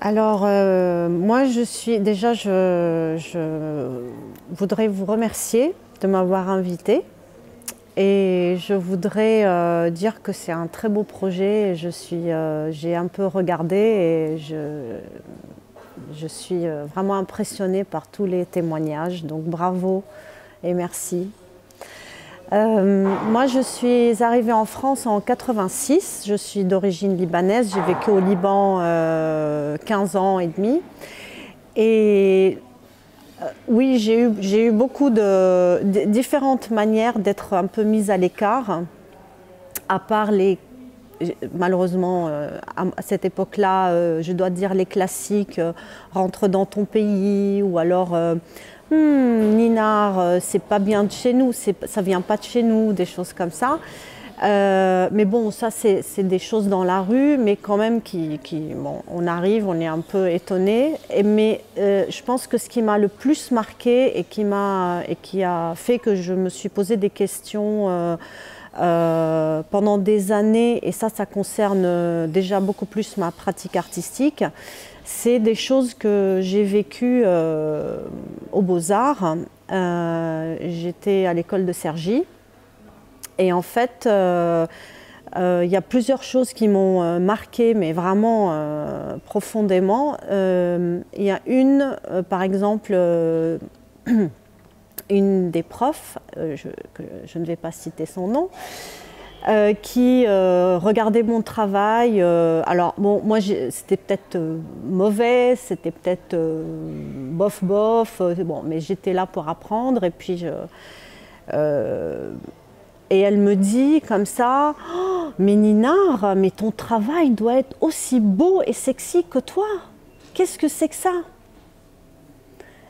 Alors, moi, je voudrais vous remercier de m'avoir invitée et je voudrais dire que c'est un très beau projet. J'ai un peu regardé et je suis vraiment impressionnée par tous les témoignages. Donc, bravo et merci. Moi, je suis arrivée en France en 86. Je suis d'origine libanaise. J'ai vécu au Liban 15 ans et demi. Et oui, j'ai eu beaucoup de différentes manières d'être un peu mise à l'écart, à part malheureusement, à cette époque-là, je dois dire les classiques, rentre dans ton pays, ou alors Ninar, c'est pas bien de chez nous, ça vient pas de chez nous, des choses comme ça. Mais bon, ça c'est des choses dans la rue, mais quand même bon, on arrive, on est un peu étonné. Mais je pense que ce qui m'a le plus marqué et qui a fait que je me suis posé des questions pendant des années, et ça concerne déjà beaucoup plus ma pratique artistique, c'est des choses que j'ai vécues aux Beaux-Arts. J'étais à l'école de Cergy. Et en fait, il y a plusieurs choses qui m'ont marquée, mais vraiment profondément. Il y a par exemple, une des profs, je ne vais pas citer son nom, qui regardait mon travail. Alors, bon, moi, c'était peut-être mauvais, c'était peut-être bof bof, bon, mais j'étais là pour apprendre. Et puis, et elle me dit comme ça, oh, mais Ninar, mais ton travail doit être aussi beau et sexy que toi. Qu'est-ce que c'est que ça?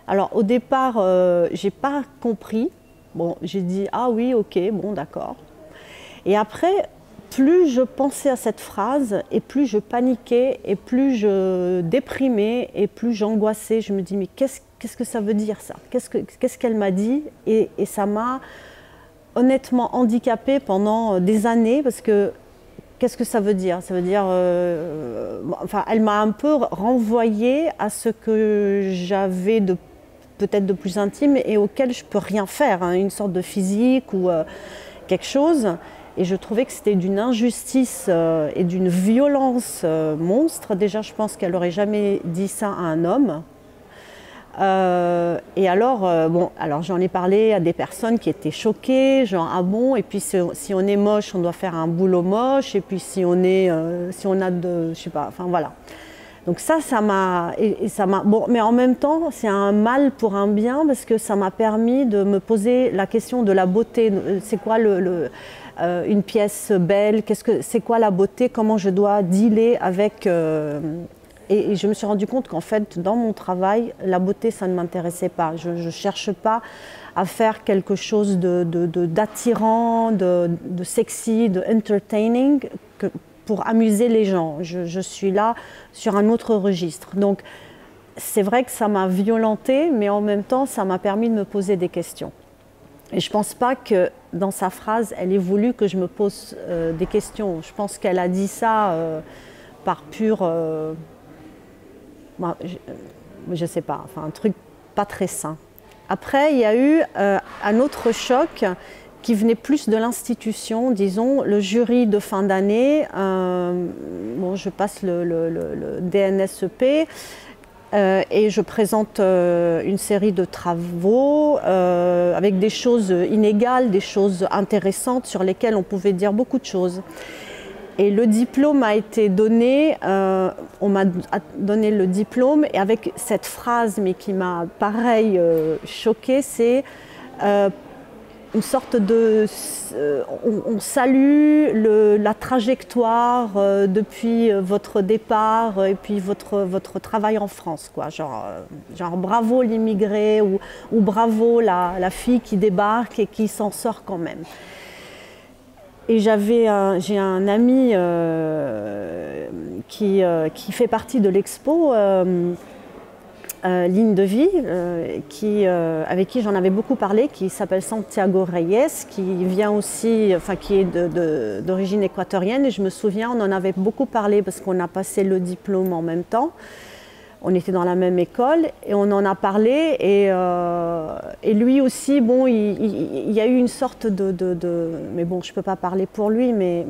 Alors au départ, j'ai pas compris. Bon, j'ai dit ah oui, ok, bon, d'accord. Et après, plus je pensais à cette phrase, et plus je paniquais, et plus je déprimais, et plus j'angoissais. Je me dis mais qu'est-ce que ça veut dire ça? Qu'est-ce qu'elle m'a dit? Et ça m'a honnêtement handicapée pendant des années, parce que qu'est-ce que ça veut dire? Ça veut dire, enfin, elle m'a un peu renvoyée à ce que j'avais peut-être de plus intime et auquel je peux rien faire, hein, une sorte de physique ou quelque chose. Et je trouvais que c'était d'une injustice et d'une violence monstre. Déjà, je pense qu'elle n'aurait jamais dit ça à un homme. Et alors, bon, alors j'en ai parlé à des personnes qui étaient choquées, genre ah bon, et puis si on est moche, on doit faire un boulot moche, et puis si on a je sais pas, enfin voilà. Donc ça m'a, et ça m'a, bon, mais en même temps, c'est un mal pour un bien, parce que ça m'a permis de me poser la question de la beauté. C'est quoi une pièce belle? C'est quoi la beauté? Comment je dois dealer avec et je me suis rendu compte qu'en fait, dans mon travail, la beauté, ça ne m'intéressait pas. Je ne cherche pas à faire quelque chose d'attirant, de sexy, de entertaining, pour amuser les gens. Je suis là sur un autre registre. Donc, c'est vrai que ça m'a violentée, mais en même temps, ça m'a permis de me poser des questions. Et je ne pense pas que dans sa phrase, elle ait voulu que je me pose des questions. Je pense qu'elle a dit ça par pur... je ne sais pas, enfin un truc pas très sain. Après, il y a eu un autre choc qui venait plus de l'institution, disons, le jury de fin d'année. Bon, je passe le DNSEP et je présente une série de travaux avec des choses inégales, des choses intéressantes sur lesquelles on pouvait dire beaucoup de choses. Et le diplôme a été donné, on m'a donné le diplôme, et avec cette phrase, mais qui m'a pareil choquée, c'est une sorte de... on salue la trajectoire depuis votre départ et puis votre travail en France, quoi. Genre bravo l'immigré, ou bravo la fille qui débarque et qui s'en sort quand même. Et j'ai un ami qui fait partie de l'expo Ligne de vie, avec qui j'en avais beaucoup parlé, qui s'appelle Santiago Reyes, qui vient aussi, enfin qui est d'origine équatorienne. Et je me souviens, on en avait beaucoup parlé parce qu'on a passé le diplôme en même temps. on était dans la même école et on en a parlé et lui aussi, bon, il y a eu une sorte mais bon, je ne peux pas parler pour lui, mais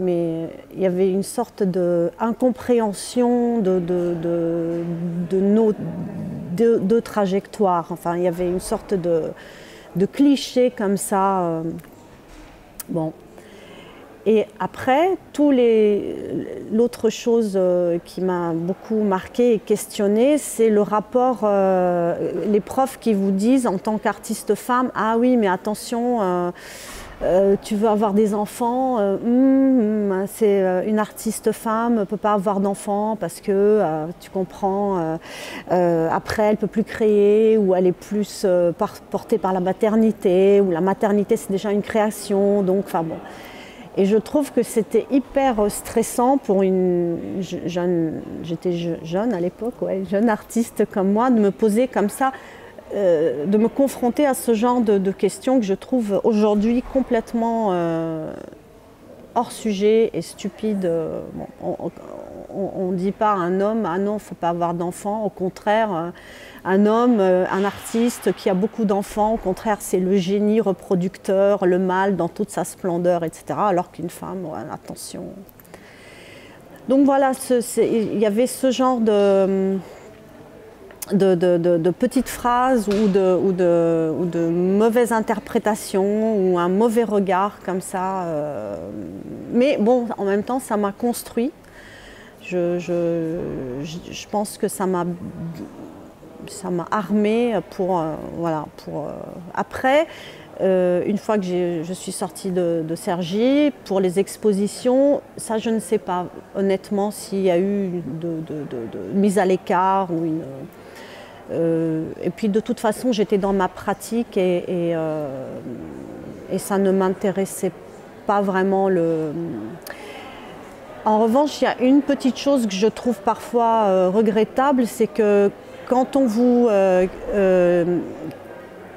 il y avait une sorte d'incompréhension de nos deux trajectoires. Enfin, il y avait une sorte de cliché comme ça. Bon. Et après, l'autre chose qui m'a beaucoup marquée et questionnée, c'est le rapport, les profs qui vous disent en tant qu'artiste femme, ah oui, mais attention, tu veux avoir des enfants, c'est une artiste femme ne peut pas avoir d'enfants parce que tu comprends, après elle ne peut plus créer ou elle est plus portée par la maternité ou la maternité c'est déjà une création, donc enfin bon. Et je trouve que c'était hyper stressant pour une jeune, j'étais jeune à l'époque, ouais, jeune artiste comme moi, de me poser comme ça, de me confronter à ce genre de questions que je trouve aujourd'hui complètement hors sujet et stupide. Bon, on ne dit pas à un homme, ah non, il ne faut pas avoir d'enfants, au contraire. Un homme, un artiste qui a beaucoup d'enfants, au contraire, c'est le génie reproducteur, le mâle dans toute sa splendeur, etc. Alors qu'une femme, ouais, attention. Donc voilà, il y avait ce genre de petites phrases ou de mauvaises interprétations ou un mauvais regard comme ça. Mais bon, en même temps, ça m'a construit. Je pense que ça m'a armée pour, voilà, après, une fois que je suis sortie de Cergy, pour les expositions, ça je ne sais pas honnêtement s'il y a eu de mise à l'écart ou une... et puis de toute façon j'étais dans ma pratique et ça ne m'intéressait pas vraiment. En revanche, il y a une petite chose que je trouve parfois regrettable, c'est que quand on vous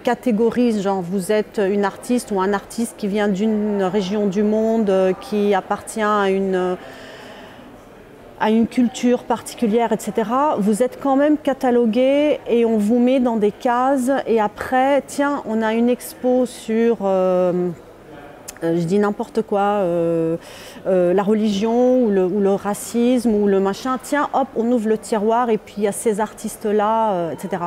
catégorise, genre vous êtes une artiste ou un artiste qui vient d'une région du monde, qui appartient à une culture particulière, etc., vous êtes quand même catalogué et on vous met dans des cases. Et après, tiens, on a une expo sur... je dis n'importe quoi, la religion ou le racisme ou le machin, tiens, hop, on ouvre le tiroir et puis il y a ces artistes-là, etc.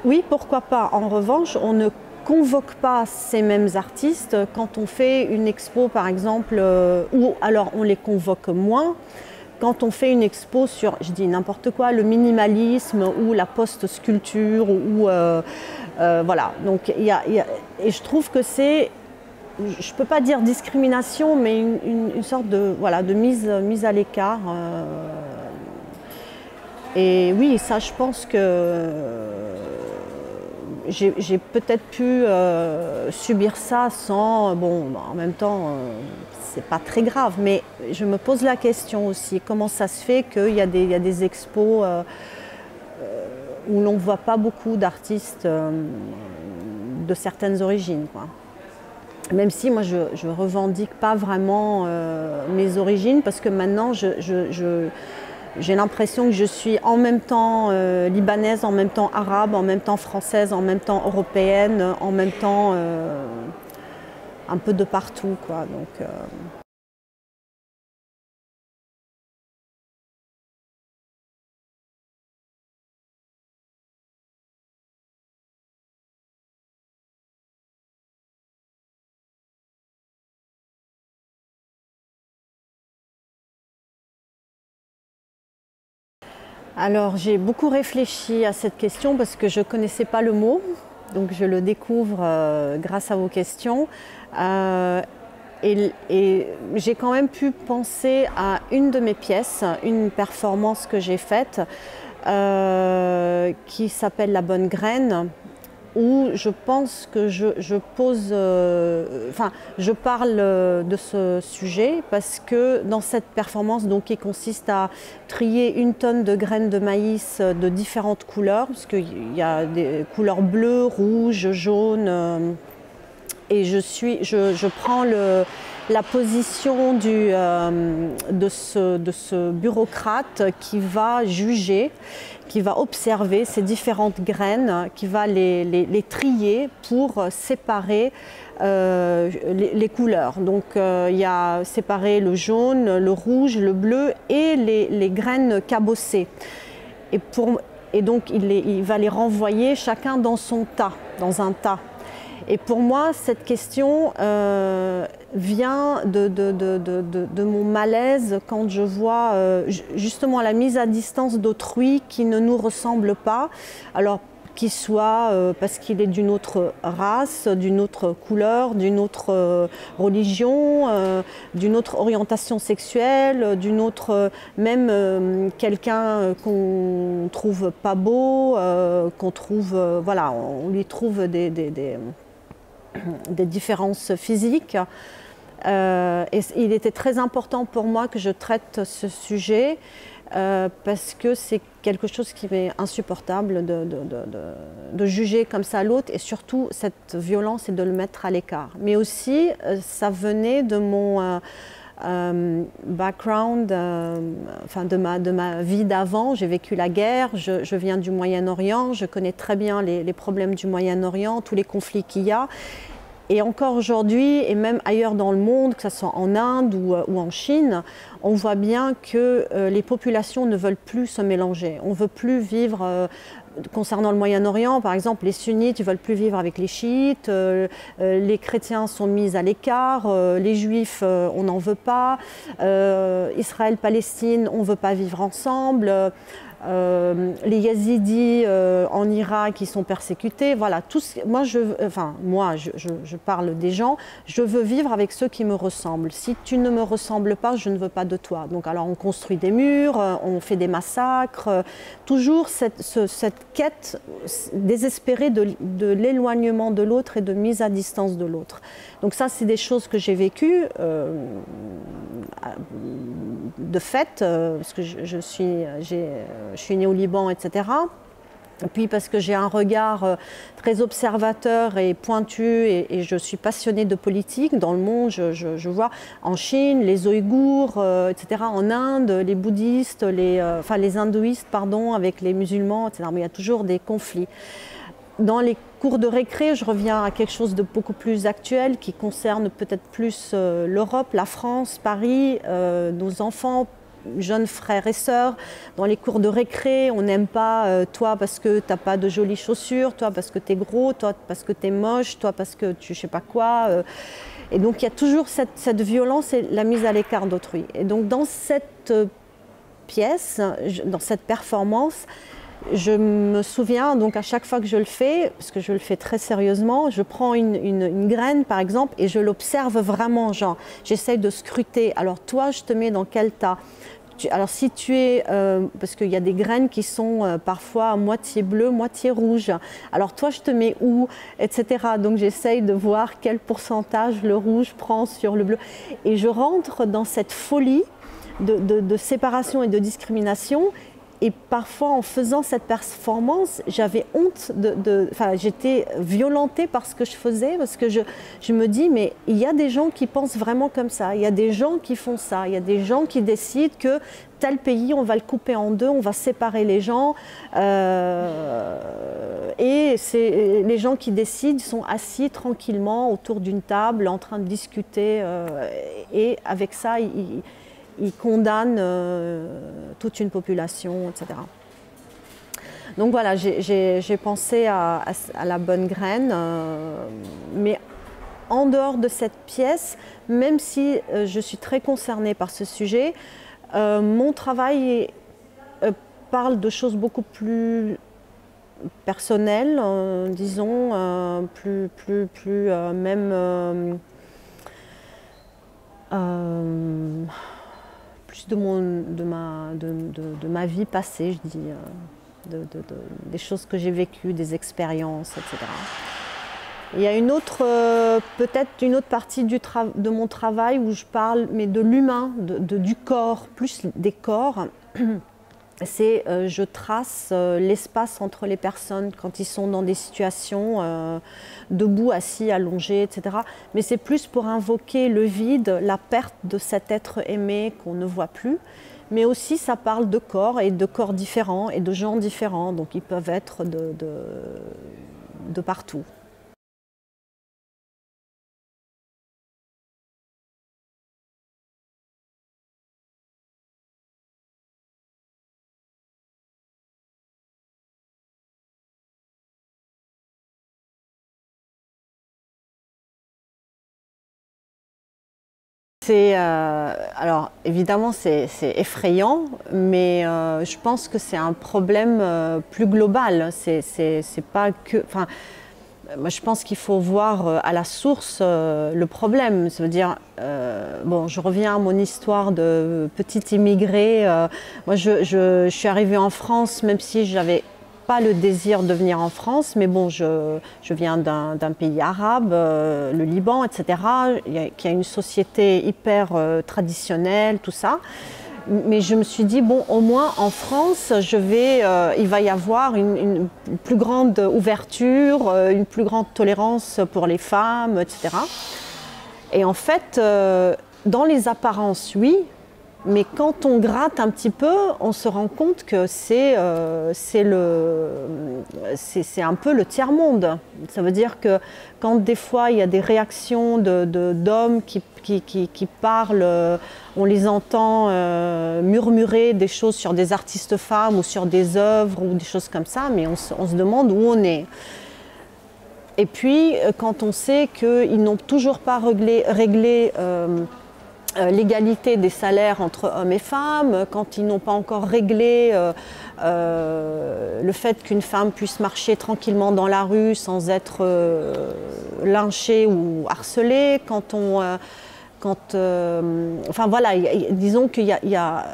Oui, pourquoi pas. En revanche, on ne convoque pas ces mêmes artistes quand on fait une expo, par exemple, ou alors on les convoque moins quand on fait une expo sur, je dis n'importe quoi, le minimalisme ou la post-sculpture, ou voilà. Donc, et je trouve que c'est... Je ne peux pas dire discrimination, mais une sorte de, voilà, de mise à l'écart. Et oui, ça, je pense que j'ai peut-être pu subir ça sans... Bon, en même temps, c'est pas très grave, mais je me pose la question aussi, comment ça se fait qu'il y a des expos où l'on ne voit pas beaucoup d'artistes de certaines origines, quoi. Même si moi je ne revendique pas vraiment mes origines, parce que maintenant j'ai l'impression que je suis en même temps libanaise, en même temps arabe, en même temps française, en même temps européenne, en même temps un peu de partout, quoi. Donc, Alors j'ai beaucoup réfléchi à cette question parce que je ne connaissais pas le mot, donc je le découvre grâce à vos questions. Et j'ai quand même pu penser à une de mes pièces, une performance que j'ai faite qui s'appelle La Bonne Graine, où je pense que je pose, enfin, je parle de ce sujet parce que dans cette performance, donc, qui consiste à trier une tonne de graines de maïs de différentes couleurs, parce qu'il y a des couleurs bleues, rouges, jaunes, et je prends la position de ce bureaucrate qui va juger, qui va observer ces différentes graines, qui va les trier pour séparer les couleurs. Donc il y a séparé le jaune, le rouge, le bleu et les graines cabossées. Et donc il va les renvoyer chacun dans son tas, dans un tas. Et pour moi, cette question vient de mon malaise quand je vois justement la mise à distance d'autrui qui ne nous ressemble pas. Alors, qu'il soit parce qu'il est d'une autre race, d'une autre couleur, d'une autre religion, d'une autre orientation sexuelle, d'une autre, même quelqu'un qu'on trouve pas beau, qu'on trouve, voilà, on lui trouve des différences physiques. Et il était très important pour moi que je traite ce sujet parce que c'est quelque chose qui m'est insupportable de juger comme ça l'autre et surtout cette violence et de le mettre à l'écart. Mais aussi, ça venait de mon background, enfin de ma vie d'avant. J'ai vécu la guerre, je viens du Moyen-Orient, je connais très bien les problèmes du Moyen-Orient, tous les conflits qu'il y a. Et encore aujourd'hui, et même ailleurs dans le monde, que ce soit en Inde ou en Chine, on voit bien que les populations ne veulent plus se mélanger. On ne veut plus vivre, concernant le Moyen-Orient, par exemple, les sunnites ne veulent plus vivre avec les chiites, les chrétiens sont mis à l'écart, les juifs, on n'en veut pas, Israël-Palestine, on ne veut pas vivre ensemble. Les Yazidis en Irak qui sont persécutés, voilà. Moi, je parle des gens, je veux vivre avec ceux qui me ressemblent. Si tu ne me ressembles pas, je ne veux pas de toi. Donc alors on construit des murs, on fait des massacres, toujours cette quête désespérée de l'éloignement de l'autre et de mise à distance de l'autre. Donc ça, c'est des choses que j'ai vécues de fait, parce que je suis née au Liban, etc. Et puis parce que j'ai un regard très observateur et pointu et je suis passionnée de politique dans le monde. Je vois en Chine, les Ouïghours, etc. En Inde, les bouddhistes, les hindouistes, pardon, avec les musulmans, etc. Mais il y a toujours des conflits. Dans les cours de récré, je reviens à quelque chose de beaucoup plus actuel qui concerne peut-être plus l'Europe, la France, Paris, nos enfants, jeunes frères et sœurs. Dans les cours de récré, on n'aime pas toi parce que tu n'as pas de jolies chaussures, toi parce que tu es gros, toi parce que tu es moche, toi parce que tu sais pas quoi. Et donc il y a toujours cette violence et la mise à l'écart d'autrui. Et donc dans cette pièce, dans cette performance, je me souviens, donc à chaque fois que je le fais, parce que je le fais très sérieusement, je prends une graine par exemple et je l'observe vraiment, genre j'essaye de scruter. Alors toi, je te mets dans quel tas? Alors si tu es, parce qu'il y a des graines qui sont parfois moitié bleues, moitié rouges. Alors toi, je te mets où, etc. Donc j'essaye de voir quel pourcentage le rouge prend sur le bleu. Et je rentre dans cette folie de séparation et de discrimination. Et parfois, en faisant cette performance, j'avais honte enfin, j'étais violentée par ce que je faisais, parce que je me dis, mais il y a des gens qui pensent vraiment comme ça, il y a des gens qui font ça, il y a des gens qui décident que tel pays, on va le couper en deux, on va séparer les gens. Et les gens qui décident sont assis tranquillement autour d'une table, en train de discuter. Et avec ça, ils condamnent toute une population, etc. Donc voilà, j'ai pensé à la bonne graine, mais en dehors de cette pièce, même si je suis très concernée par ce sujet, mon travail parle de choses beaucoup plus personnelles, disons, même plus de ma vie passée, je dis, des choses que j'ai vécues, des expériences, etc. Il y a peut-être une autre partie de mon travail où je parle, mais de l'humain, du corps, plus des corps. c'est je trace l'espace entre les personnes quand ils sont dans des situations debout, assis, allongés, etc. Mais c'est plus pour invoquer le vide, la perte de cet être aimé qu'on ne voit plus. Mais aussi ça parle de corps et de corps différents et de gens différents, donc ils peuvent être de partout. Alors évidemment c'est effrayant, mais je pense que c'est un problème plus global. C'est pas que, enfin, moi je pense qu'il faut voir à la source le problème. Ça veut dire, bon, je reviens à mon histoire de petite immigrée. Moi je suis arrivée en France, même si j'avais pas le désir de venir en France, mais bon, je viens d'un pays arabe, le Liban, etc., qui a une société hyper traditionnelle, tout ça. Mais je me suis dit, bon, au moins en France, il va y avoir une plus grande ouverture, une plus grande tolérance pour les femmes, etc. Et en fait, dans les apparences, oui. Mais quand on gratte un petit peu, on se rend compte que c'est un peu le tiers-monde. Ça veut dire que quand des fois il y a des réactions d'hommes qui parlent, on les entend murmurer des choses sur des artistes femmes ou sur des œuvres ou des choses comme ça, mais on se demande où on est. Et puis quand on sait qu'ils n'ont toujours pas réglé l'égalité des salaires entre hommes et femmes, quand ils n'ont pas encore réglé le fait qu'une femme puisse marcher tranquillement dans la rue sans être lynchée ou harcelée, enfin voilà, disons qu'il y a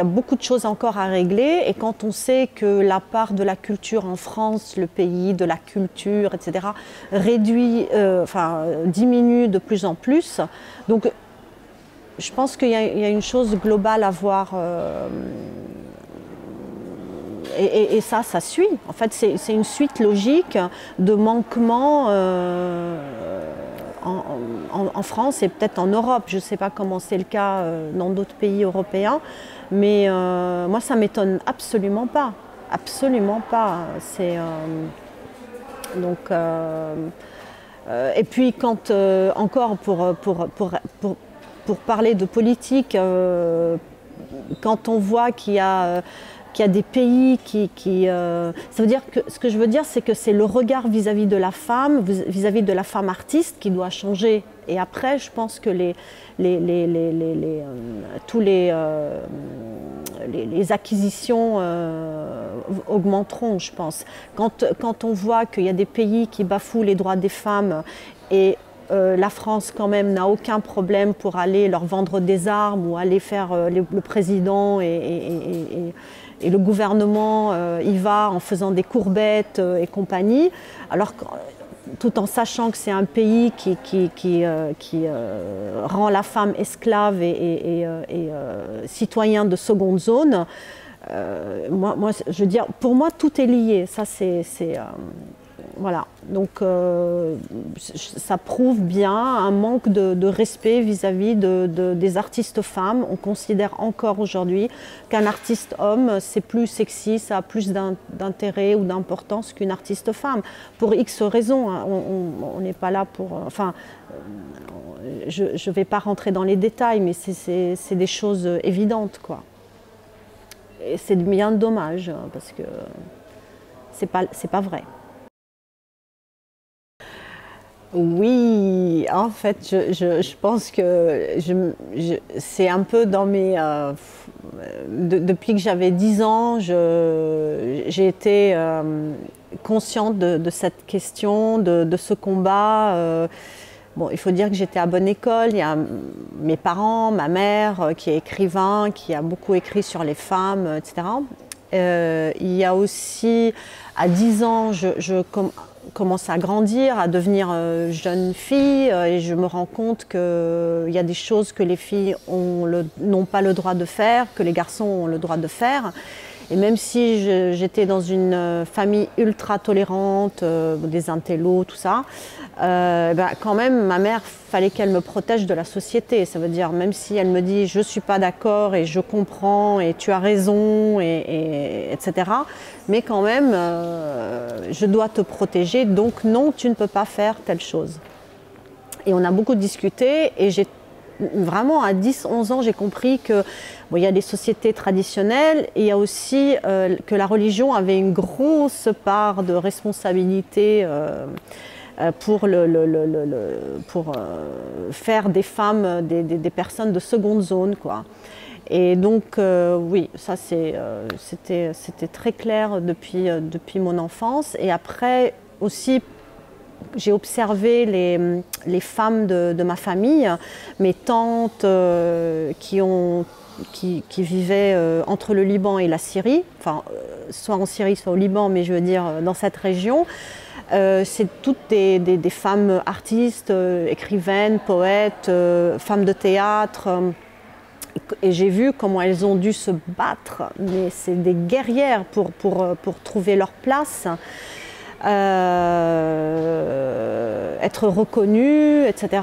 beaucoup de choses encore à régler, et quand on sait que la part de la culture en France, le pays de la culture, etc., diminue de plus en plus, donc je pense qu'il y a une chose globale à voir, et ça suit. En fait, c'est une suite logique de manquements en France et peut-être en Europe. Je ne sais pas comment c'est le cas dans d'autres pays européens, mais moi, ça ne m'étonne absolument pas. Absolument pas. Donc, et puis, quand encore pour parler de politique, quand on voit qu'il y a des pays ça veut dire que, ce que je veux dire, c'est que c'est le regard vis-à-vis de la femme, vis-à-vis de la femme artiste qui doit changer. Et après, je pense que tous les acquisitions augmenteront, je pense. Quand on voit qu'il y a des pays qui bafouent les droits des femmes, et la France quand même n'a aucun problème pour aller leur vendre des armes ou aller faire le président et le gouvernement y va en faisant des courbettes et compagnie, alors tout en sachant que c'est un pays qui rend la femme esclave et citoyen de seconde zone. Moi, je veux dire, pour moi, tout est lié. Ça, voilà. Donc, ça prouve bien un manque de respect vis-à-vis des artistes femmes. On considère encore aujourd'hui qu'un artiste homme, c'est plus sexy, ça a plus d'intérêt ou d'importance qu'une artiste femme. Pour X raisons, hein. On n'est pas là pour... Enfin, je ne vais pas rentrer dans les détails, mais c'est des choses évidentes, quoi. Et c'est bien dommage, parce que c'est pas vrai. Oui, en fait, je pense que c'est un peu dans mes... depuis que j'avais 10 ans, j'ai été consciente de cette question, de ce combat. Bon, il faut dire que j'étais à bonne école. Il y a mes parents, ma mère qui est écrivain, qui a beaucoup écrit sur les femmes, etc. Il y a aussi, à 10 ans, commence à grandir, à devenir jeune fille, et je me rends compte qu'il y a des choses que les filles n'ont pas le droit de faire, que les garçons ont le droit de faire. Et même si j'étais dans une famille ultra tolérante, des intellos, tout ça, quand même, ma mère, fallait qu'elle me protège de la société. Ça veut dire, même si elle me dit « je ne suis pas d'accord et je comprends et tu as raison, etc. » Mais quand même, je dois te protéger, donc non, tu ne peux pas faire telle chose. Et on a beaucoup discuté et j'ai vraiment à 10-11 ans, j'ai compris que bon, il y a des sociétés traditionnelles et il y a aussi que la religion avait une grosse part de responsabilité pour faire des femmes des personnes de seconde zone, quoi. Et donc oui, ça c'était très clair depuis mon enfance. Et après aussi, j'ai observé les femmes de ma famille, mes tantes qui vivaient entre le Liban et la Syrie, enfin soit en Syrie, soit au Liban, mais je veux dire dans cette région. C'est toutes des femmes artistes, écrivaines, poètes, femmes de théâtre. Et j'ai vu comment elles ont dû se battre, mais c'est des guerrières pour trouver leur place. Être reconnues, etc.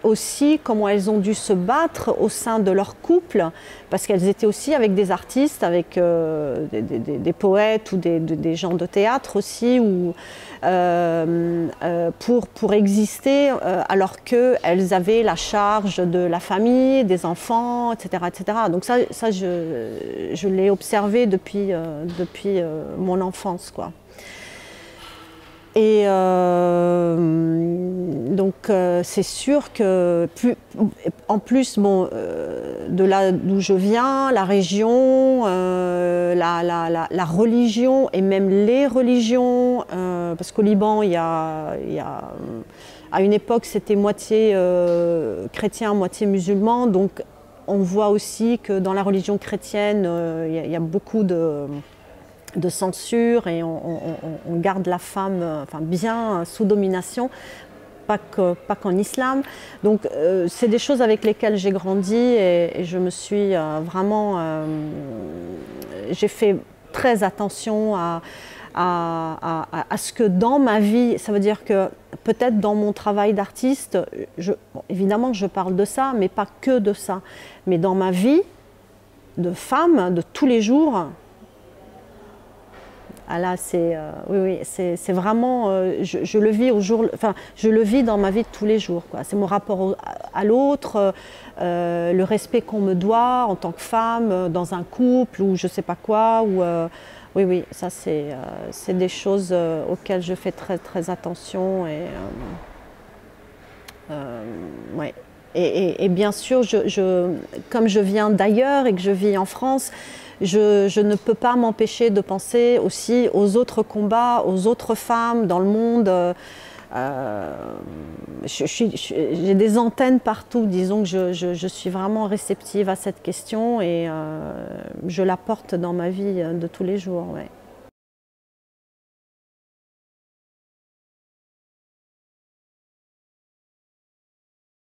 Aussi comment elles ont dû se battre au sein de leur couple, parce qu'elles étaient aussi avec des artistes, avec des poètes ou des gens de théâtre aussi, pour exister, alors qu'elles avaient la charge de la famille, des enfants, etc. etc. Donc ça je l'ai observé depuis mon enfance, quoi. Et donc c'est sûr que en plus bon, de là d'où je viens, la région, la religion et même les religions, parce qu'au Liban il y a à une époque c'était moitié chrétien, moitié musulman, donc on voit aussi que dans la religion chrétienne il y a beaucoup de censure et on garde la femme bien sous domination, pas qu'en islam. Donc c'est des choses avec lesquelles j'ai grandi et je me suis vraiment... j'ai fait très attention à ce que dans ma vie, ça veut dire que peut-être dans mon travail d'artiste, évidemment je parle de ça, mais pas que de ça, mais dans ma vie de femme, de tous les jours. Ah là, oui, c'est vraiment, je le vis je le vis dans ma vie de tous les jours, quoi. C'est mon rapport à l'autre, le respect qu'on me doit en tant que femme, dans un couple ou je sais pas quoi. Oui, ça c'est des choses auxquelles je fais très très attention ouais. Et bien sûr, comme je viens d'ailleurs et que je vis en France, je ne peux pas m'empêcher de penser aussi aux autres combats, aux autres femmes dans le monde. J'ai des antennes partout, disons que je suis vraiment réceptive à cette question et je la porte dans ma vie de tous les jours. Ouais.